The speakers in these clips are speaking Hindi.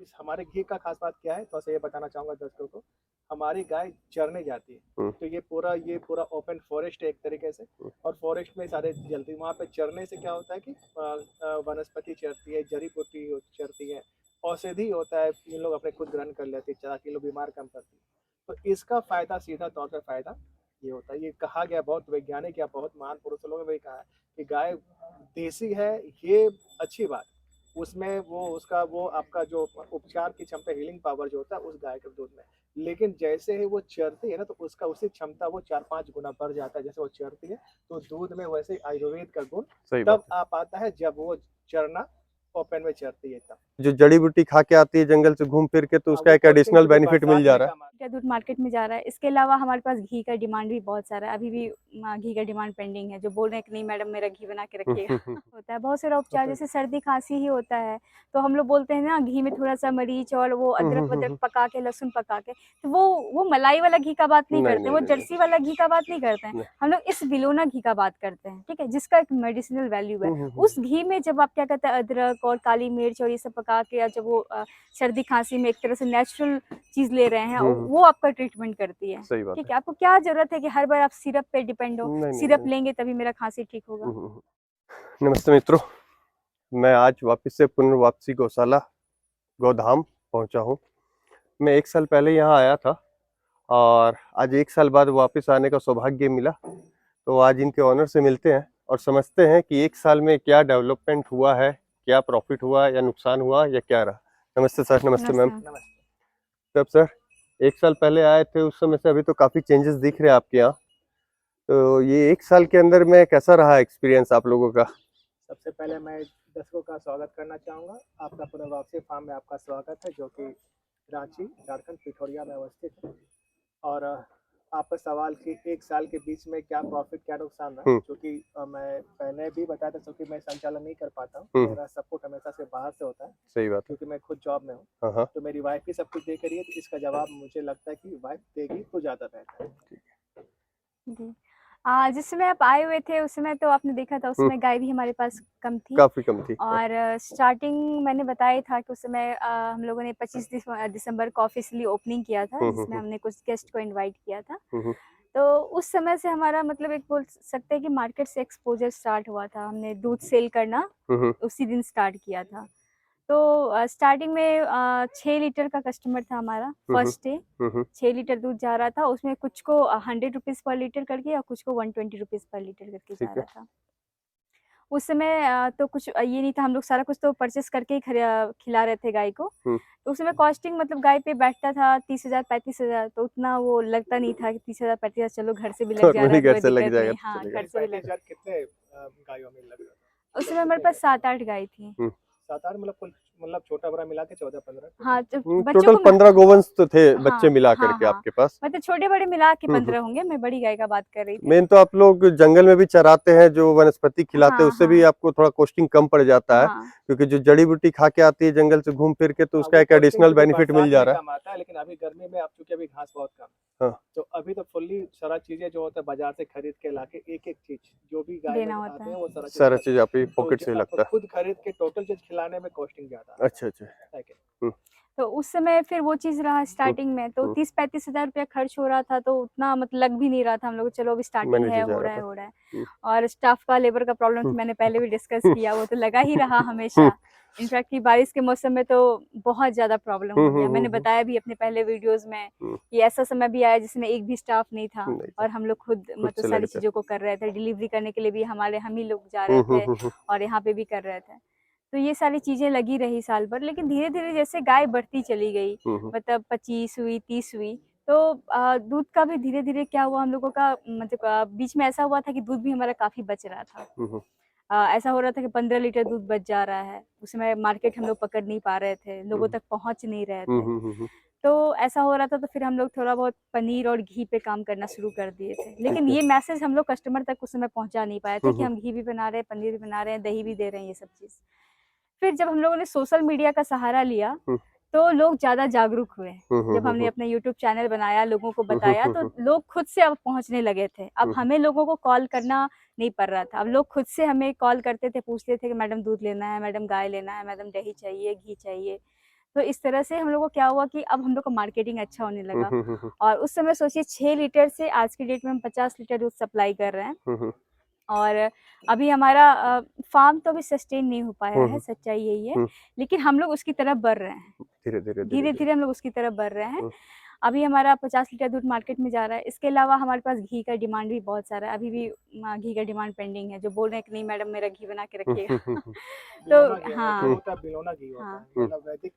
इस हमारे घी का खास बात क्या है, तो ये बताना चाहूँगा दर्शकों को। हमारी गाय चरने जाती है, तो ये पूरा ओपन फॉरेस्ट है एक तरीके से, और फॉरेस्ट में सारे जलती वहाँ पे चरने से क्या होता है कि वनस्पति चरती है, जड़ी-बूटी चरती है, औषधि होता है, ये लोग अपने खुद ग्रहण कर लेते हैं ताकि लोग बीमार कम करती है। तो इसका फ़ायदा सीधा तौर पे फ़ायदा ये होता है। ये कहा गया बहुत वैज्ञानिक या बहुत महान पुरुषों लोगों ने भी कहा है कि गाय देसी है, ये अच्छी बात। उसमें वो आपका जो उपचार की क्षमता हीलिंग पावर जो होता है उस गाय के दूध में। लेकिन जैसे ही वो चरती है ना तो उसका उसी क्षमता वो 4-5 गुना बढ़ जाता है। जैसे वो चरती है तो दूध में वैसे ही आयुर्वेद का गुण सही बात तब है। आ पाता है जब वो चरना ओपन में चरती है तब। जो जड़ी बूटी खा के आती है जंगल से घूम फिर के, तो हाँ, उसका वो एक बोलते हैं एडिशनल कि वो बेनिफिट मिल बरसात जा में रहा है। काम आता का दूध मार्केट में जा रहा है। इसके अलावा हमारे पास घी का डिमांड भी बहुत सारा है। अभी भी घी का डिमांड पेंडिंग है, जो बोल रहे हैं कि नहीं मैडम मेरा घी बना के रखिएगा। होता है बहुत सारा उपचार, जैसे सर्दी खांसी ही होता है तो हम लोग बोलते हैं ना घी में थोड़ा सा मरीच और वो अदरक वदरक पका के, लहसुन पका के, तो वो मलाई वाला घी का बात नहीं नहीं करते, नहीं वो नहीं नहीं जर्सी वाला घी का बात नहीं करते हैं। नहीं। हम लोग इस बिलोना घी का बात करते हैं, ठीक है, जिसका एक मेडिसिनल वैल्यू है। उस घी में जब आप क्या कहते हैं अदरक और काली मिर्च और ये सब पका के, या जब वो सर्दी खांसी में एक तरह से नेचुरल चीज ले रहे हैं, वो आपका ट्रीटमेंट करती है। सही बात ठीक है। है, आपको क्या जरूरत है कि हर बार आप सिरप पे डिपेंड हो, नहीं नहीं सिरप नहीं। लेंगे तभी मेरा खांसी ठीक होगा। नमस्ते मित्रों, मैं आज वापस से पुनर्वापसी गौशाला गोधाम पहुंचा हूं। मैं 1 साल पहले यहाँ आया था और आज 1 साल बाद वापस आने का सौभाग्य मिला। तो आज इनके ऑनर से मिलते हैं और समझते हैं कि 1 साल में क्या डेवलपमेंट हुआ है, क्या प्रॉफिट हुआ या नुकसान हुआ या क्या रहा। नमस्ते सर। नमस्ते मैम। नमस्ते। तब सर 1 साल पहले आए थे, उस समय से अभी तो काफ़ी चेंजेस दिख रहे हैं आपके यहाँ। तो ये 1 साल के अंदर में कैसा रहा एक्सपीरियंस आप लोगों का? सबसे पहले मैं दर्शकों का स्वागत करना चाहूँगा। आपका पुनर्वापसी फार्म में आपका स्वागत है, जो कि रांची, झारखंड, पिठोरिया में अवस्थित है। और आपका सवाल कि 1 साल के बीच में क्या प्रॉफिट क्या नुकसान रहा, चूँकि मैं पहले भी बताया था, चूँकि मैं संचालन नहीं कर पाता हूँ, मेरा सपोर्ट हमेशा से बाहर से होता है, सही बात है। क्योंकि मैं खुद जॉब में हूँ। हाँ। तो मेरी वाइफ ही सब कुछ देख रही है, तो इसका जवाब मुझे लगता है कि वाइफ देगी तो ज़्यादा बेहतर है। जी, जिस समय आप आए हुए थे उस समय तो आपने देखा था, उस समय गाय भी हमारे पास कम थी। काफी कम थी। और स्टार्टिंग मैंने बताया था कि उस समय हम लोगों ने 25 दिसंबर को ऑफिशियली ओपनिंग किया था, जिसमें हमने कुछ गेस्ट को इनवाइट किया था। तो उस समय से हमारा मतलब एक बोल सकते हैं कि मार्केट से एक्सपोजर स्टार्ट हुआ था। हमने दूध सेल करना उसी दिन स्टार्ट किया था। तो स्टार्टिंग में 6 लीटर का कस्टमर था हमारा फर्स्ट डे। 6 लीटर दूध जा रहा था, उसमें कुछ को 100 रुपीज़ पर लीटर करके और कुछ को 120 रुपीज़ पर लीटर करके जा रहा था। उस समय तो कुछ ये नहीं था, हम लोग सारा कुछ तो परचेस करके ही खिला रहे थे गाय को। तो उस समय कॉस्टिंग मतलब गाय पे बैठता था 30,000 35,000, तो उतना वो लगता नहीं था कि 30,000 35,000 चलो घर से भी लग जा रहा नॉर्मली है, घर कोई से लग दिक्कत जाएगा नहीं। तो हाँ, चलेगा। घर से भी लग। 35,000 कितने गायों में लग रहा था? उस समय हमारे पास 7-8 गाय थी। 7-8 मतलब कुल, मतलब छोटा बड़ा मिला के 14-15? हाँ, तो बच्चों टोटल को 15 गोवंश तो थे बच्चे हाँ, मिला हाँ, करके हाँ। आपके पास। मतलब छोटे-बड़े मिला के 15 होंगे, मैं बड़ी गाय का बात कर रही थी। मेन तो आप लोग जंगल में भी चराते हैं, जो वनस्पति खिलाते हैं, हाँ, उससे भी हाँ, आपको थोड़ा कॉस्टिंग कम पड़ जाता है, हाँ। क्योंकि जो जड़ी बूटी खा के आती है जंगल से घूम फिर के, तो उसका वो एक बोलते हैं एडिशनल कि वो बेनिफिट मिल बरसात जा में रहा काम आता है, लेकिन अभी गर्मी में आप चूँकि अभी घास बहुत कम है। है, हाँ, तो अभी तो फुल्ली सारा चीज़ें जो होता है बाज़ार से खरीद के लाके एक-एक चीज़ जो भी गाय देना में होता आते हैं है। वो सारा चीज़ सारा चीज आप ही तो पॉकेट से ही आपको लगता खुद खरीद के टोटल चीज़ खिलाने में कॉस्टिंग ज़्यादा है। आता अच्छा अच्छा। है कि? तो उस समय फिर वो चीज़ रहा स्टार्टिंग में, तो 30-35 हज़ार रुपया खर्च हो रहा था, तो उतना मतलब लग भी नहीं रहा था हम लोग, चलो अभी स्टार्टिंग मैनेज है, हो जा हो रहा रहा है, था। हो रहा है। और स्टाफ का, लेबर का प्रॉब्लम तो मैंने पहले भी डिस्कस किया, वो तो लगा ही रहा हमेशा। इनफैक्ट कि बारिश के मौसम में तो बहुत ज़्यादा प्रॉब्लम हो गया। मैंने बताया भी अपने पहले वीडियोज़ में कि ऐसा समय भी आया जिसमें एक भी स्टाफ नहीं था नहीं था, और हम लोग खुद खुद मतलब से सारी लगता चीज़ों को कर रहे थे। डिलीवरी करने के लिए भी हम ही लोग जा रहे थे और यहाँ पे भी कर रहे थे। तो ये सारी चीज़ें लगी रही साल भर, लेकिन धीरे-धीरे जैसे गाय बढ़ती चली गई, मतलब 25 हुई, 30 हुई, तो दूध का भी धीरे-धीरे क्या हुआ हम लोगों का, मतलब बीच में ऐसा हुआ था कि दूध भी हमारा काफ़ी बच रहा था। ऐसा हो रहा था कि 15 लीटर दूध बच जा रहा है। उस समय मार्केट हम लोग पकड़ नहीं पा रहे थे, लोगों तक पहुँच नहीं रहे थे। तो ऐसा हो रहा था, तो फिर हम लोग थोड़ा बहुत पनीर और घी पे काम करना शुरू कर दिए थे। लेकिन ये मैसेज हम लोग कस्टमर तक उस समय पहुँचा नहीं पाए थे कि हम घी भी बना रहे हैं, पनीर भी बना रहे हैं, दही भी दे रहे हैं, ये सब चीज़। फिर जब हम लोगों ने सोशल मीडिया का सहारा लिया, तो लोग ज़्यादा जागरूक हुए। जब हमने अपना यूट्यूब चैनल बनाया, लोगों को बताया, तो लोग खुद से अब पहुँचने लगे थे। अब हमें लोगों को कॉल करना नहीं पड़ रहा था। अब लोग खुद से हमें कॉल करते थे, पूछते थे कि मैडम दूध लेना है, मैडम गाय लेना है, मैडम दही चाहिए, घी चाहिए। तो इस तरह से हम लोग को क्या हुआ कि अब हम लोग का मार्केटिंग अच्छा होने लगा। हम्म। और उस समय सोचिए 6 लीटर से आज की डेट में हम 50 लीटर दूध सप्लाई कर रहे हैं। और अभी हमारा फार्म तो अभी सस्टेन नहीं हो पाया है, सच्चाई यही है, लेकिन हम लोग उसकी तरफ बढ़ रहे हैं। धीरे धीरे हम लोग उसकी तरफ बढ़ रहे हैं। अभी हमारा 50 लीटर दूध मार्केट में जा रहा है। इसके अलावा हमारे पास घी का डिमांड भी बहुत सारा है। अभी भी घी का डिमांड पेंडिंग है, जो बोल रहे हैं कि नहीं मैडम मेरा घी बना के रखिएगा। तो बिलोना घी हाँ, जो होता है बिलोना घी होता हाँ, है, मतलब वैदिक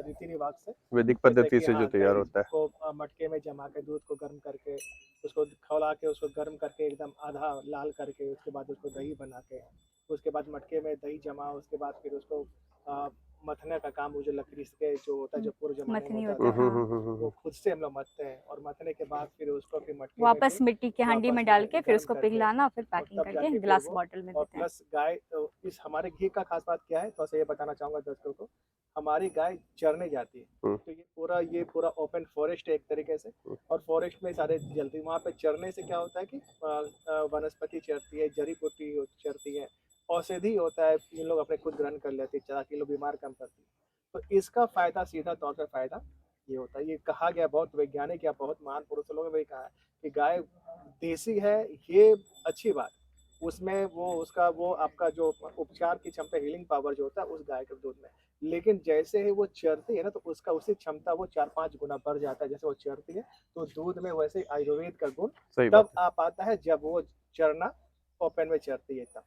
रीति रिवाज से, वैदिक जैसे पद्धति कि से जो हाँ तैयार दही होता है। को मटके में जमा के दूध को गर्म करके उसको खौला के उसको गर्म करके एकदम आधा लाल करके उसके बाद उसको दही बना के उसके बाद मटके में दही जमा, उसके बाद फिर उसको मथने का काम, वो जो लकड़ी के जो होता है जो पूर्व जमाने में मथनी होता होता था, है, हाँ। वो खुद से हम लोग मथते हैं और मथने के बाद फिर उसको फिर मटके में वापस फिर मिट्टी के हांडी में वापस डाल के फिर गर्म उसको करके पिघलाना और फिर और पैकिंग तब करके जाके फिर ग्लास वो, बॉटल में और देते हैं। प्लस गाय तो इस हमारे घी का खास बात क्या है तो ये बताना चाहूंगा दर्शकों को, हमारी गाय चरने जाती है तो ये पूरा ओपन फॉरेस्ट है एक तरीके से, और फॉरेस्ट में सारे जलती, वहाँ पे चरने से क्या होता है कि वनस्पति चरती है, जड़ी बूटी चरती है, औषधि होता है, ये लोग अपने खुद ग्रहण कर लेते हैं ताकि लोग बीमार कम करती है। तो इसका फायदा सीधा तौर पर फायदा ये होता है, ये कहा गया बहुत वैज्ञानिक या बहुत महान पुरुष लोगों ने भी कहा है कि गाय देसी है, ये अच्छी बात, उसमें वो उसका वो आपका जो उपचार की क्षमता, हीलिंग पावर जो होता है उस गाय के दूध में, लेकिन जैसे ही वो चरती है ना तो उसका उसी क्षमता वो 4-5 गुना बढ़ जाता है। जैसे वो चरती है तो दूध में वैसे ही आयुर्वेद का गुण तब आ पाता है जब वो चरना ओपन में चरती है तब।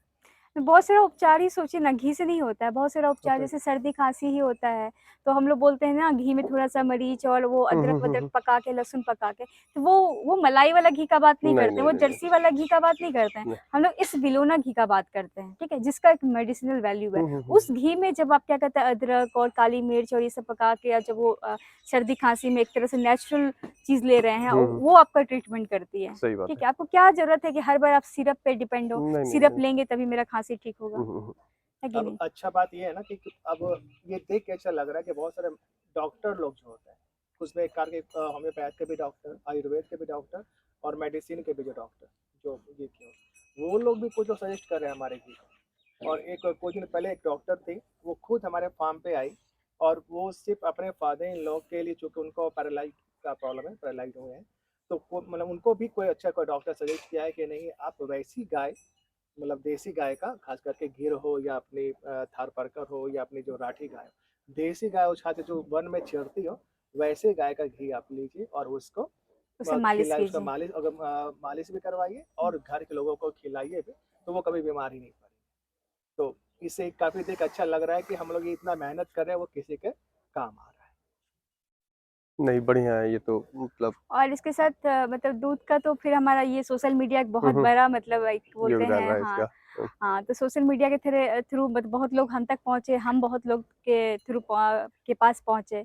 बहुत सारा उपचार ही सोचिए ना, घी से नहीं होता है। बहुत सारा उपचार जैसे सर्दी खांसी ही होता है तो हम लोग बोलते हैं ना घी में थोड़ा सा मरीच और वो अदरक वदरक पका के, लहसुन पका के, तो वो मलाई वाला घी का बात नहीं करते, वो जर्सी वाला घी का बात नहीं करते हैं। हम लोग इस बिलोना घी का बात करते हैं, ठीक है, जिसका एक मेडिसिनल वैल्यू है। उस घी में जब आप क्या कहते हैं अदरक और काली मिर्च और ये सब पका के, या जब वो सर्दी खांसी में एक तरह से नेचुरल चीज ले रहे हैं, वो आपका ट्रीटमेंट करती है। ठीक है, आपको क्या जरूरत है कि हर बार आप सिरप पे डिपेंड हो, सिरप लेंगे तभी मेरा खांसी ठीक होगा, है कि नहीं? अच्छा बात ये है ना कि अब ये देख के अच्छा लग रहा है कि बहुत सारे डॉक्टर लोग जो होते हैं, उसमें एक कार के होम्योपैथ के भी डॉक्टर, आयुर्वेद के भी डॉक्टर और मेडिसिन के भी जो डॉक्टर जो ये क्यों वो लोग भी कुछ सजेस्ट कर रहे हैं हमारे की। और एक कुछ दिन पहले एक डॉक्टर थी, वो खुद हमारे फार्म पे आई और वो सिर्फ अपने फादर इन लॉ के लिए, चूँकि उनको पैरालाइज का प्रॉब्लम है, पैरालाइज हुए हैं, तो मतलब उनको भी कोई अच्छा कोई डॉक्टर सजेस्ट किया है कि नहीं आप वैसी गाय, मतलब देसी गाय का, खास करके गिर हो या अपनी थारपारकर हो या अपनी जो राठी गाय हो, देसी गाय हो छाते जो वन में चरती हो, वैसे गाय का घी आप लीजिए और उसको उसे मालिश खिलाइए, उसका कीजिए। मालिश, अगर मालिश भी करवाइए और घर के लोगों को खिलाइए भी, तो वो कभी बीमार ही नहीं पड़ेगी। तो इससे काफी देख अच्छा लग रहा है कि हम लोग इतना मेहनत कर रहे हैं वो किसी के काम आ रहा है। नहीं, बढ़िया है ये तो, मतलब। और इसके साथ मतलब दूध का तो फिर हमारा ये सोशल मीडिया एक बहुत बड़ा मतलब एक बोलते योगदान हैं, रहा है हाँ इसका। हाँ, तो सोशल मीडिया के थ्रू बहुत लोग हम तक पहुँचे, हम बहुत लोग के थ्रू के पास पहुँचे।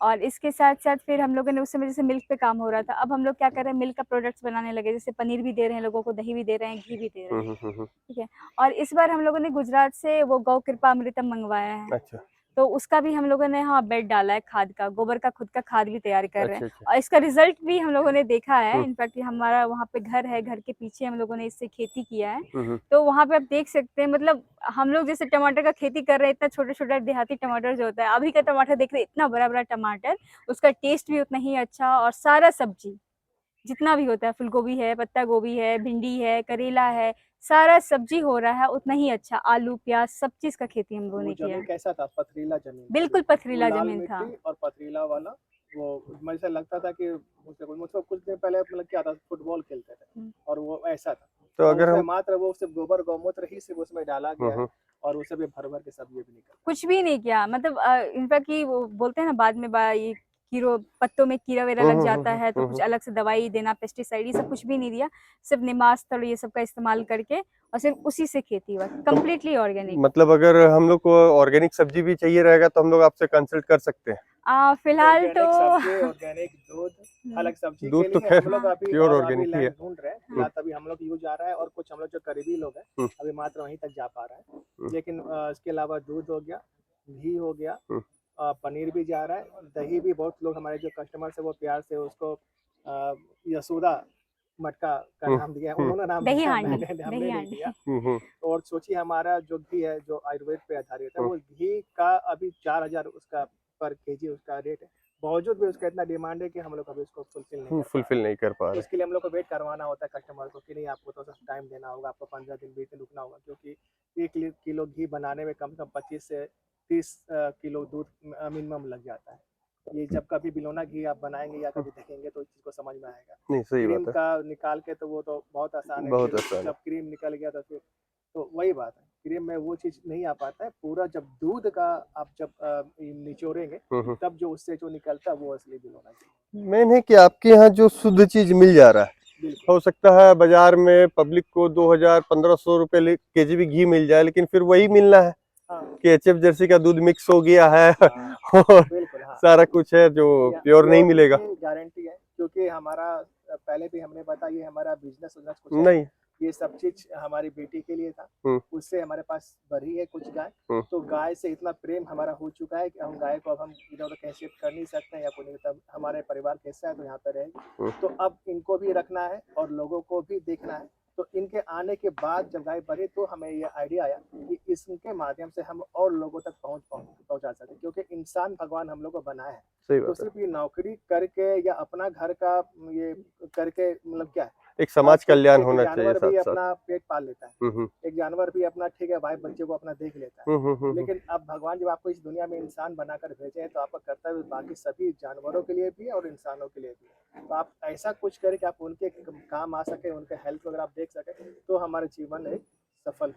और इसके साथ साथ फिर हम लोगों ने उस समय जैसे मिल्क पे काम हो रहा था, अब हम लोग क्या कर रहे हैं मिल्क का प्रोडक्ट्स बनाने लगे, जैसे पनीर भी दे रहे हैं लोगों को, दही भी दे रहे हैं, घी भी दे रहे हैं, ठीक है। और इस बार हम लोगों ने गुजरात से वो गौ कृपा अमृतम मंगवाया है। अच्छा। तो उसका भी हम लोगों ने हाँ बेड डाला है, खाद का, गोबर का खुद का खाद भी तैयार कर रहे हैं। अच्छा। और इसका रिजल्ट भी हम लोगों ने देखा है। इनफैक्ट हमारा वहाँ पे घर है, घर के पीछे हम लोगों ने इससे खेती किया है। तो वहाँ पे आप देख सकते हैं, मतलब हम लोग जैसे टमाटर का खेती कर रहे हैं, इतना छोटा छोटा देहाती टमाटर जो होता है, अभी का टमाटर देख रहे हैं इतना बड़ा बड़ा टमाटर, उसका टेस्ट भी उतना ही अच्छा। और सारा सब्जी जितना भी होता है, फूल गोभी है, पत्ता गोभी है, भिंडी है, करेला है, सारा सब्जी हो रहा है उतना ही अच्छा। आलू प्याज सब चीज का खेती हम लोगों ने किया है। कैसा था? पथरीला जमीन, बिल्कुल पथरीला लाल जमीन था। मिट्टी और पथरीला वाला, वो मुझे लगता था कि मुझसे कुछ दिन पहले मतलब क्या था, फुटबॉल खेलते थे और वो ऐसा था। तो अगर उसमें हम मात्र वो सिर्फ गोबर गौमूत्र ही सिर्फ उसमें डाला गया है और उसे भी भर भर के सब ये भी नहीं करता, कुछ भी नहीं किया। मतलब इनफैक्ट कि वो बोलते हैं ना बाद में ये कीड़ों पत्तों में कीड़ा वेरा लग जाता है तो कुछ अलग से दवाई देना, पेस्टिसाइड, ये सब कुछ भी नहीं दिया। सिर्फ निमास्तड़ ये सब का इस्तेमाल करके और सिर्फ उसी से खेती हुआ, कम्प्लीटली ऑर्गेनिक। मतलब अगर हम लोग को ऑर्गेनिक सब्जी भी चाहिए रहेगा तो हम लोग आपसे कंसल्ट कर सकते हैं? फिलहाल तो ऑर्गेनिक दूध, अलग सब्जी के दूध तो लिए खैर हम लोग अभी प्योर और ऑर्गेनिक ही है। लैंड ढूंढ रहे हैं, या तभी हम लोग यूज आ रहा है और कुछ हम लोग जो करीबी लोग हैं अभी मात्र वहीं तक जा पा रहा है। लेकिन इसके अलावा दूध हो गया, घी हो गया, पनीर भी जा रहा है, दही भी बहुत लोग हमारे जो कस्टमर्स है वो प्यार से उसको यशोदा मटका का नाम दिया, उन्होंने नाम दही दिया, हांडी, हमने दही नहीं दिया। हांडी। और सोचिए हमारा जो घी है जो आयुर्वेद पे आधारित है, वो घी का अभी 4000 उसका पर केजी उसका रेट है, बावजूद भी उसका इतना डिमांड है कि हम लोग अभी उसको फुलफिल नहीं कर पा तो रहे। उसके लिए हम लोग को वेट करवाना होता है कस्टमर को कि नहीं आपको थोड़ा सा टाइम देना होगा, आपको 15 दिन 20 दिन रुकना होगा, क्योंकि 1 किलो घी बनाने में कम से कम 25 से 30 किलो दूध मिनिमम लग जाता है। ये जब कभी बिलोना घी आप बनाएंगे या कभी देखेंगे तो इस चीज़ को समझ में आएगा। नहीं सही क्रीम बात है, का निकाल के तो वो तो बहुत आसान है, बहुत फिर आसान है। जब क्रीम निकल गया तो फिर तो वही बात है, क्रीम में वो चीज़ नहीं आ पाता है। पूरा जब दूध का आप जब निचोड़ेंगे तब जो उससे जो निकलता है वो असली बिलोना घी। मेन है कि आपके यहाँ जो शुद्ध चीज मिल जा रहा है, बिल्कुल हो सकता है बाजार में पब्लिक को 2000-1500 रुपए केजी भी घी मिल जाए, लेकिन फिर वही मिलना है हाँ कि एचएफ जर्सी का दूध मिक्स हो गया है हाँ और बिल्कुल हाँ सारा कुछ है जो प्योर नहीं मिलेगा। गारंटी है, क्योंकि हमारा पहले भी हमने बताया ये हमारा बिजनेस कुछ है, नहीं। ये सब चीज हमारी बेटी के लिए था, उससे हमारे पास बढ़ी है कुछ गाय, तो गाय से इतना प्रेम हमारा हो चुका है कि हम गाय को अब हम इधर उधर कहीं शिफ्ट कर नहीं सकते हैं या कोई नहीं, तब हमारे परिवार कैसा है तो यहाँ पे रहेगी। तो अब इनको भी रखना है और लोगों को भी देखना है। तो इनके आने के बाद जब गाय बढ़ी तो हमें ये आइडिया आया कि इसके माध्यम से हम और लोगों तक पहुंचा सकते, क्योंकि इंसान भगवान हम लोग को बनाया है। सही तो बात है, सिर्फ ये नौकरी करके या अपना घर का ये करके मतलब क्या है, एक समाज कल्याण एक होना चाहिए जानवर भी साथ साथ। अपना पेट पाल लेता है, एक जानवर भी अपना ठीक है भाई बच्चे को अपना देख लेता है, लेकिन अब भगवान जब आपको इस दुनिया में इंसान बनाकर भेजे हैं तो आपका कर्तव्य बाकी सभी जानवरों के लिए भी और इंसानों के लिए भी। तो आप ऐसा कुछ करें कि आप उनके काम आ सके, उनके हेल्थ वगैरह आप देख सके, तो हमारे जीवन एक सफल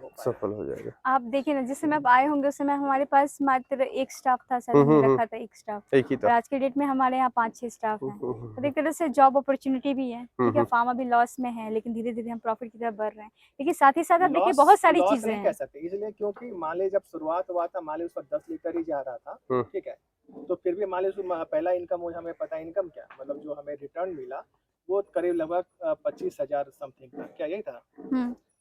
हो जाएगा। आप देखिए ना, जिस समय आप आए होंगे उस समय हमारे पास मात्र एक स्टाफ था, शायद हमने रखा था एक स्टाफ, एक ही और था। आज के डेट में हमारे यहाँ 5-6 स्टाफ हैं। तो एक तरह से जॉब अपॉर्चुनिटी भी है, ठीक है। फार्म अभी लॉस में है, लेकिन धीरे धीरे हम प्रॉफिट की तरफ बढ़ रहे हैं। लेकिन साथ ही साथ आप देखिए बहुत सारी चीजें नहीं कह हैं। सकते, इसलिए क्योंकि मान लीजिए जब शुरुआत हुआ था, मान लीजिए उस पर 10 लीटर ही जा रहा था, ठीक है, तो फिर भी मान लीजिए पहला इनकम हमें पता है इनकम क्या, मतलब जो हमें रिटर्न मिला वो करीब लगभग 25,000 समथिंग था, क्या यही था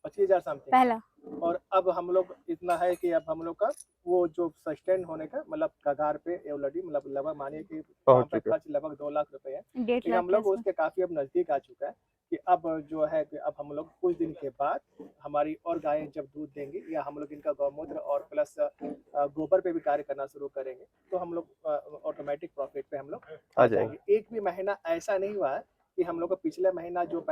25,000 समथिंग पहला। और अब हम लोग इतना है कि अब हम लोग का वो जो सस्टेन होने का मतलब कगार पे ऑलरेडी, मतलब लगभग मानिए कि वहाँ पे खर्च लगभग 2 लाख रुपए है, 1.5 कि लाख हम लोग उसके काफी अब नजदीक आ चुका है कि अब जो है कि अब हम लोग कुछ दिन के बाद हमारी और गायें जब दूध देंगी या हम लोग इनका गौमूत्र और प्लस गोबर पे भी कार्य करना शुरू करेंगे तो हम लोग ऑटोमेटिक प्रॉफिट पे हम लोग आ जाएंगे। एक भी महीना ऐसा नहीं हुआ है कि हम लोग को पिछले महीना जो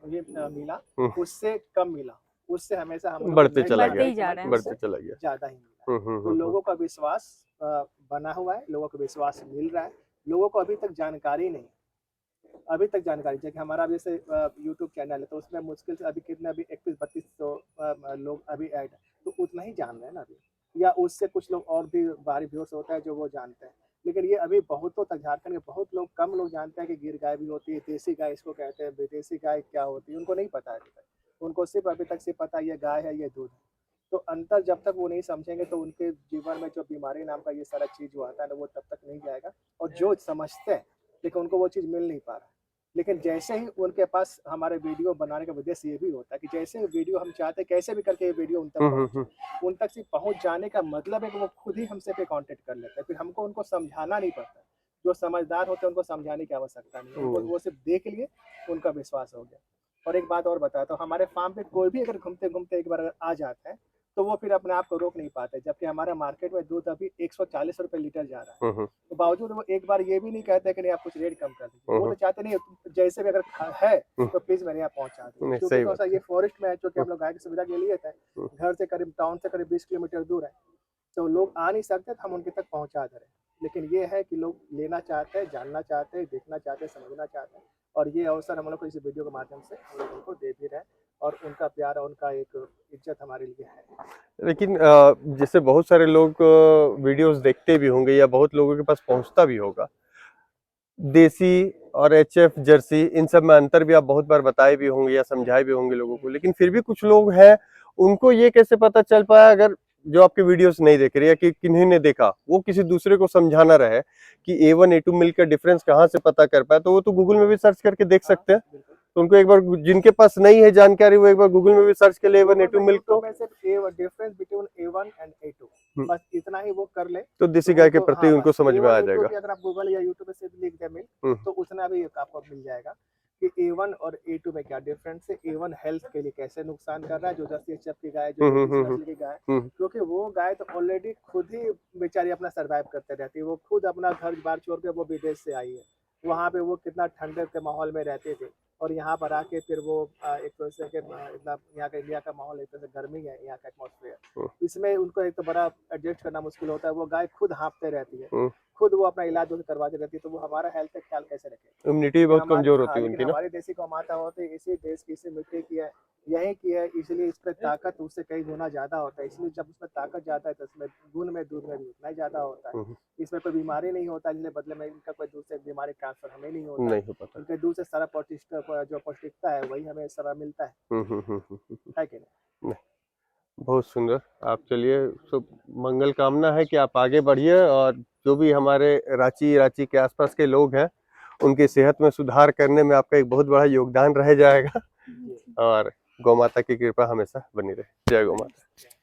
ये मिला उससे कम मिला, उससे हमेशा हम बढ़ते चला बढ़ते ही जा रहे हैं, बढ़ते चला गया, ज्यादा ही मिला। तो लोगों का विश्वास बना हुआ है, लोगों को विश्वास मिल रहा है, लोगों को अभी तक जानकारी नहीं, अभी तक जानकारी जैसे हमारा अभी से यूट्यूब चैनल है तो उसमें मुश्किल से अभी कितने अभी 31-32 लोग अभी ऐड है, तो उतना ही जान रहे हैं ना अभी, या उससे कुछ लोग और भी बाहरी व्यूअर्स होता है जो वो जानते हैं, लेकिन ये अभी बहुतों तक झारखंड के बहुत लोग कम लोग जानते हैं कि गिर गाय भी होती है, देसी गाय इसको कहते हैं, विदेशी गाय क्या होती है उनको नहीं पता है अभी तक, उनको सिर्फ अभी तक सिर्फ पता है ये गाय है ये दूध है। तो अंतर जब तक वो नहीं समझेंगे तो उनके जीवन में जो बीमारी नाम का ये सारा चीज जो आता है ना वो तब तक नहीं जाएगा, और जो समझते हैं लेकिन उनको वो चीज़ मिल नहीं पा रहा। लेकिन जैसे ही उनके पास हमारे वीडियो बनाने का उद्देश्य ये भी होता है कि जैसे वीडियो हम चाहते हैं कैसे भी करके ये वीडियो उन तक पहुंचे, उन तक सिर्फ पहुंच जाने का मतलब है कि वो खुद ही हमसे पे कांटेक्ट कर लेते हैं, फिर हमको उनको समझाना नहीं पड़ता। जो समझदार होते हैं उनको समझाने की आवश्यकता नहीं, उनको वो सिर्फ देख लिए उनका विश्वास हो गया। और एक बात और बताता हूँ, हमारे फार्म पे कोई भी अगर घूमते घूमते एक बार अगर आ जाता है तो वो फिर अपने आप को रोक नहीं पाते, जबकि हमारा मार्केट में दूध अभी 140 रुपए लीटर जा रहा है, तो बावजूद वो एक बार ये भी नहीं कहते कि नहीं आप कुछ रेट कम कर दीजिए, वो तो चाहते नहीं जैसे भी अगर है तो प्लीज मेरे यहाँ पहुँचा दीजिए, क्योंकि थोड़ा सा ये फॉरेस्ट में है, क्योंकि हम लोग गाय की सुविधा के लिए थे, घर से करीब टाउन से करीब 20 किलोमीटर दूर है, तो लोग आ नहीं सकते तो हम उनके तक पहुँचा दे रहे हैं। लेकिन ये है कि लोग लेना चाहते हैं, जानना चाहते हैं, देखना चाहते हैं, समझना चाहते हैं, और ये अवसर हम लोग को इस वीडियो के माध्यम से हम लोग उनको दे भी रहे हैं, और उनका प्यार और उनका एक इज्जत हमारे लिए है। लेकिन जैसे बहुत सारे लोग वीडियोस देखते भी होंगे या बहुत लोगों के पास पहुंचता भी होगा, देसी और एचएफ जर्सी इन सब में अंतर भी आप बहुत बार बताए भी होंगे या समझाए भी होंगे लोगों को, लेकिन फिर भी कुछ लोग हैं उनको ये कैसे पता चल पाया, अगर जो आपके वीडियोस नहीं देख रहे या कि किन्हीं ने देखा वो किसी दूसरे को समझाना रहे कि A1 A2 मिल्क का डिफरेंस कहाँ से पता कर पाए, तो वो तो गूगल में भी सर्च करके देख सकते हैं। तो उनको एक बार जिनके पास नहीं है जानकारी वो एक बार गूगल में भी सर्च कर ले A1 A2 मिल्क को, difference between A1 and A2 बस इतना ही वो कर ले तो देसी गाय के प्रति उनको समझ में आ जाएगा। अगर आप गूगल या यूट्यूब पे से लिख दे मिल्क तो उतना भी आपको मिल जाएगा। कि A1 और A2 में क्या डिफरेंस है, A1 हेल्थ के लिए कैसे नुकसान कर रहा है, जो जर्सी एचएफ की गाय, जो देसी नस्ल की गाय, क्योंकि वो गाय तो ऑलरेडी खुद ही बेचारी अपना सरवाइव करते रहती है। वो खुद अपना घर बार छोड़ के वो विदेश से आई है, वहाँ पे वो कितना ठंडे के माहौल में रहते थे, और यहाँ पर आके फिर वो एक तरह से कि मतलब यहाँ का इंडिया का माहौल एक तरह से गर्मी है, यहाँ का एटमॉस्फेयर, इसमें उनको एक तो बड़ा एडजस्ट करना मुश्किल होता है। वो गाय खुद हाँफते रहती है, खुद वो अपना इलाज करवाती रहती है, तो वो हमारा हेल्थ का ख्याल कैसे रखे। इम्यूनिटी बहुत कमजोर होती है उनकी ना। हमारी देसी गौ माता होती है, इसी देश की, इसी मिट्टी की है, यहीं की है, इसलिए इस पे ताकत उससे कई गुना ज्यादा होता है। इसलिए जब उसमें ताकत ज्यादा है तो उसमें गुण में, दूध में भी उतना ही ज्यादा होता है। इसमें कोई बीमारी नहीं होता, इसलिए बदले में इनका कोई दूध से बीमारी ट्रांसफर हमें नहीं होता, नहीं हो पाता। इनके दूध से सारा जो पौष्टिकता है वही हमें सारा मिलता है कि नहीं। बहुत सुंदर। आप चलिए, सब मंगल कामना है कि आप आगे बढ़िए, और जो भी हमारे रांची के आसपास के लोग हैं उनकी सेहत में सुधार करने में आपका एक बहुत बड़ा योगदान रह जाएगा, और गौ माता की कृपा हमेशा बनी रहे। जय गौ माता।